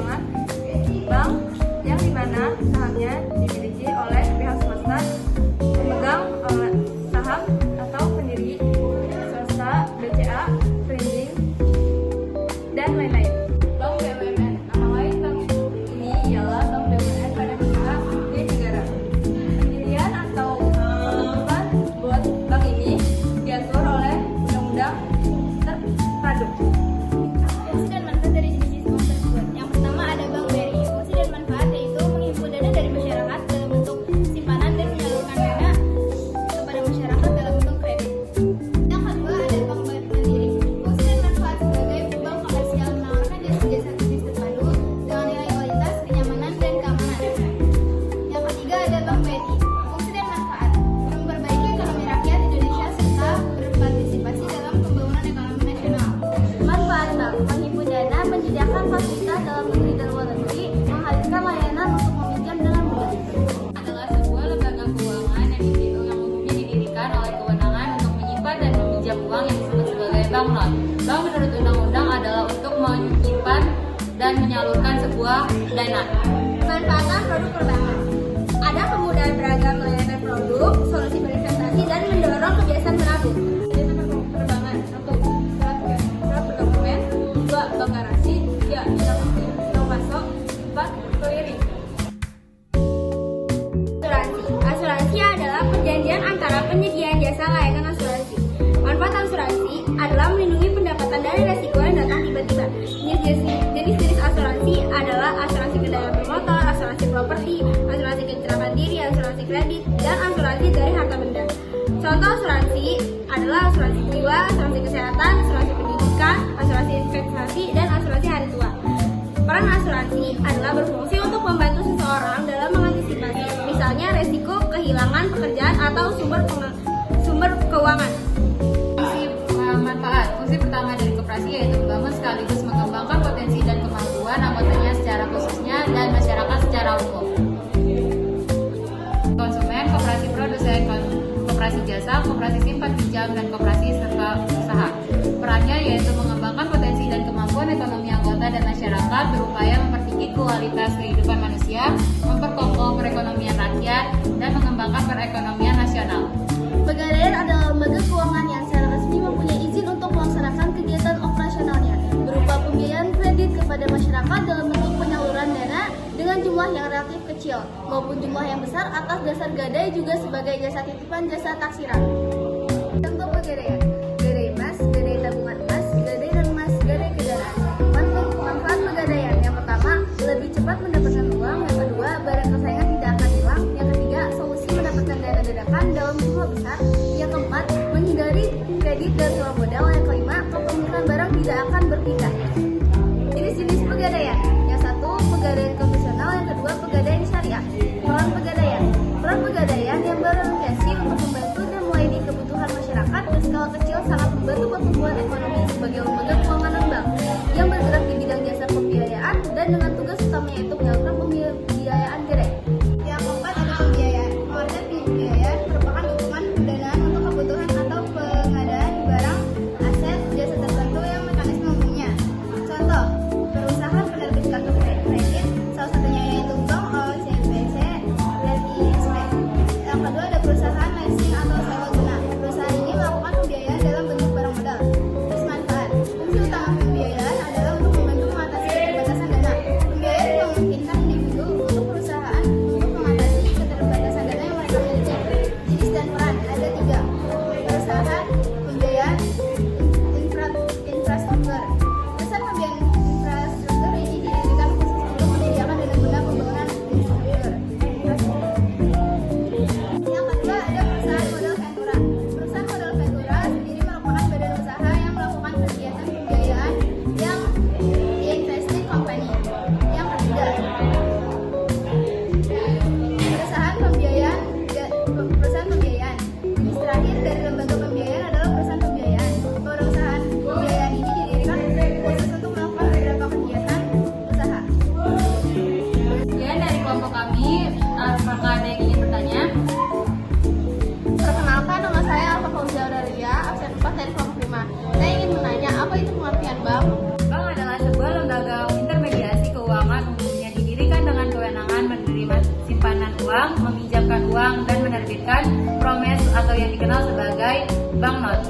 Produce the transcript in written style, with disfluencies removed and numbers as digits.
keuangan bank yang dimana sahamnya dimiliki oleh pihak swasta, pemegang saham atau pendiri swasta, BCA, trading, dan lain-lain. Bank BUMN, nama lain bank ini ialah Bank BUMN pada usaha di negara. Pendirian atau pembentukan buat bank ini diatur oleh undang-undang terpadu. Fungsi dan manfaat dari jenis bank tersebut. Yang pertama ada Bank BRI. Fungsi dan manfaat yaitu menghimpun dana dari masyarakat dalam bentuk simpanan dan menyalurkan dana kepada masyarakat dalam bentuk kredit. Yang kedua ada Bank Mandiri. Fungsi dan manfaat sebagai bank komersial menawarkan jasa-jasa bisnis terpadu dengan nilai kualitas, kenyamanan, dan keamanan. Yang ketiga ada Bank BNI. Fungsi dan manfaat memperbaiki ekonomi rakyat Indonesia serta berpartisipasi dalam pembangunan ekonomi nasional. Manfaat bank menghimpun dana, menyediakan fasilitas dalam negeri dan luar negeri, menghadirkan layanan untuk meminjam dengan mudah. Adalah sebuah lembaga keuangan yang umumnya didirikan oleh kewenangan untuk menyimpan dan meminjam uang yang disebut sebagai bank not. Bank menurut undang-undang adalah untuk menyimpan dan menyalurkan sebuah dana. Manfaatan produk perbankan. Ada kemudahan beragam layanan produk, solusi berinvestasi, dan mendorong kebiasaan menabung. Jasa perbankan, 1. Surat berdokumen, 2. Bank garasi, 3. Bank pasok, 4. Clearing. Asuransi adalah perjanjian antara penyediaan jasa layanan asuransi. Manfaat asuransi adalah melindungi pendapatan dari resiko yang datang tiba-tiba. Jenis-jenis asuransi adalah asuransi kendaraan bermotor, asuransi properti, asuransi kecelakaan diri, asuransi kredit, dan asuransi dari harta benda. Contoh asuransi adalah asuransi jiwa, asuransi kesehatan, asuransi pendidikan, asuransi investasi, dan asuransi hari tua. Peran asuransi adalah berfungsi untuk membantu seseorang dalam mengantisipasi, misalnya resiko kehilangan pekerjaan atau sumber keuangan. Fungsi manfaat. Fungsi pertama dari koperasi yaitu membangun sekaligus mengembangkan potensi dan kemampuan anggotanya secara khususnya dan masyarakat secara umum. Konsumen, koperasi produsen, koperasi jasa, koperasi simpan pinjam, dan koperasi serta usaha. Perannya yaitu mengembangkan potensi dan kemampuan ekonomi anggota dan masyarakat, berupaya mempertinggi kualitas kehidupan manusia, memperkokoh perekonomian rakyat, dan mengembangkan perekonomian nasional. Pegadaian adalah lembaga keuangan yang secara resmi mempunyai izin untuk melaksanakan kegiatan operasionalnya berupa pembiayaan kredit kepada masyarakat dalam bentuk penyaluran dana dengan jumlah yang relatif kecil maupun jumlah yang besar atas dasar gadai, juga sebagai jasa titipan, jasa taksiran. Contoh pegadaian: gadai emas, gadai tabungan emas, gadai non emas, gadai kendaraan. Manfaat pegadaian: yang pertama, lebih cepat mendapatkan uang; yang kedua, barang kesayangan tidak akan hilang; yang ketiga, solusi mendapatkan dana dadakan dalam jumlah besar; yang keempat, menghindari kredit dan sewa modal; yang kelima, kepemilikan barang tidak akan berpindah. Jenis-jenis pegadaian: yang satu, pegadaian konvensional; yang kedua, pegadaian syariah. Peran pegadaian yang berorientasi untuk membantu dan melayani kebutuhan masyarakat berskala kecil sangat membantu pertumbuhan ekonomi sebagai lembaga keuangan non-bank yang bergerak di bidang jasa pembiayaan dan dengan tugas utamanya itu menyalurkan pembiayaan gadai. Yang keempat ada pembiayaan. Pengertian pembiayaan merupakan dukungan pendanaan untuk kebutuhan atau pengadaan barang, aset, jasa tertentu yang mekanisme umumnya. Contoh, perusahaan penerbit kartu kredit, salah satunya yaitu Bank OCBC dan ISP. Yang kedua ada perusahaan leasing atau sewa guna. Perusahaan ini melakukan pembiayaan dalam bentuk barang modal. Terus manfaat. Fungsi utama pembiayaan adalah untuk membantu mengatasi keterbatasan dana. Pembiayaan juga memungkinkan individu untuk perusahaan untuk mengatasi keterbatasan dana yang mereka miliki. Jenis dan peran ada 3. Perusahaan pembiayaan infrastruktur. Perusahaan pembiayaan infrastruktur ini didirikan khusus untuk menyediakan dana guna pembangunan infrastruktur. Yang kedua ada perusahaan modal ventura. Perusahaan modal ventura sendiri merupakan badan usaha yang melakukan kegiatan pembiayaan yang investing company. Yang ketiga, perusahaan pembiayaan. Jenis terakhir dari lembaga pembiayaan adalah perusahaan pembiayaan. Perusahaan pembiayaan ini didirikan khusus untuk melakukan beberapa kegiatan usaha. Sekian dari kelompok kami. Apakah ada yang ingin bertanya? Perkenalkan, nama saya Alfa Fauzia Aurelia, absen 4 dari kelompok 5. Saya ingin menanya, apa itu pengertian bank? Bank adalah sebuah lembaga intermediasi keuangan uang, meminjamkan uang, dan menerbitkan promes atau yang dikenal sebagai banknot.